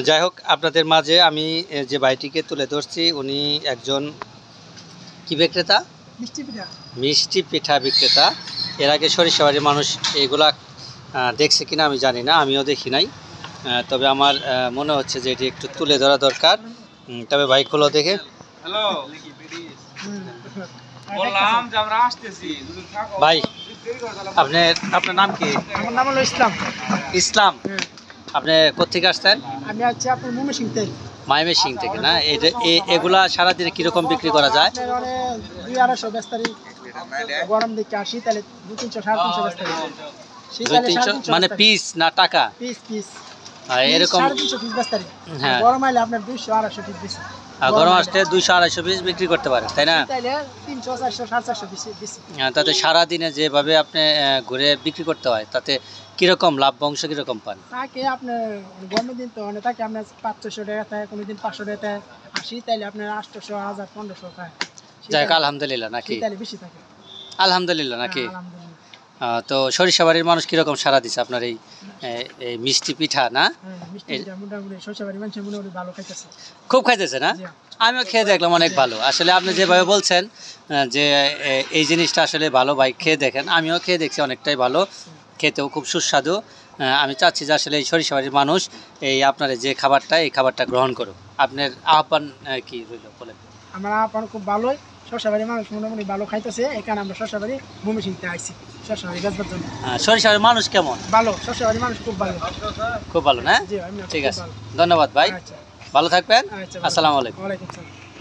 যাই হোক, আপনাদের মাঝে আমি যে ভাইটিকে তুলে ধরছি উনি একজন কি বিক্রেতা, মিষ্টি পিঠা বিক্রেতা। এর আগে সরিষাবাড়ির মানুষ এগুলা দেখছে কিনা আমি জানি না, আমিও দেখি নাই। তবে আমার মনে হচ্ছে যে এটি একটু তুলে ধরা দরকার। তবে বাইকগুলো দেখে ভাই, আপনার নাম কি? আমার নাম হলো ইসলাম। ইসলাম, আপনি কোথেকে আসছেন? আমি আছি আপনার ময়মনসিংহ থেকে। ময়মনসিং থেকে না? এগুলা সারাদিনে কিরকম বিক্রি করা যায়? 200-250 বেস্তারি, গরম দিকে আসি তাহলে 200-300-350 বেস্তারি। 200-300 মানে পিস না টাকা? পিস পিস এরকম 350 পিস বেস্তারি। হ্যাঁ, গরম আইলে আপনার 200-250 পিস দিছি। গরম আসলে 200-250 পিস বিক্রি করতে পারেন, তাই না? তাইলে 300-400-450 পিস দিছি। তাতে সারাদিনে যেভাবে আপনি ঘুরে বিক্রি করতে হয় তাতে কিরকম লাভ অংশ কিরকম পান? তাকে আপনার গরমের দিন তো অনেক থাকে, আপনার 500 টাকা থাকে, কোনোদিন 500 টাকা আসি তাইলে আপনার 800, 1000, 1500 থাকে। যাই হোক, আলহামদুলিল্লাহ নাকি? তাইলে বেশি থাকে। আলহামদুলিল্লাহ নাকি? আলহামদুলিল্লাহ। তো সরিষাবাড়ির মানুষ কিরকম সাড়া দিচ্ছে আপনার এই এই মিষ্টি পিঠা না? মোটামুটি সরিষাবাড়ির মানুষ মোটামুটি ভালো খাইতেছে। খুব খাইতেছে না? আমিও খেয়ে দেখলাম, অনেক ভালো। আসলে আপনি যেভাবে বলছেন যে এই জিনিসটা আসলে ভালো, ভাই খেয়ে দেখেন। আমিও খেয়ে দেখছি, অনেকটাই ভালো, খেতেও খুব সুস্বাদু। আমি চাচ্ছি যে আসলে এই সরিষাবাড়ির মানুষ এই আপনার যে খাবারটা, এই খাবারটা গ্রহণ করুক। আপনার আহ্বান কি রইল বলেন? আমার আহ্বান খুব ভালোই, সরিষাবাড়ির মানুষ মোটামুটি ভালো খাইতেছে। এখানে আমরা সরিষাবাড়ি ময়মনসিংহতে আইছি সরিষাবাড়ি বেচবার জন্য। সরিষাবাড়ির মানুষ কেমন? ভালো, সরিষাবাড়ির মানুষ খুব ভালো। খুব ভালো না? জি, আমি ঠিক খুব আছে, ভালো। ধন্যবাদ ভাই, আচ্ছা, ভালো থাকবেন। আচ্ছা, আসসালামু আলাইকুম। ওয়ালাইকুম আসসালাম।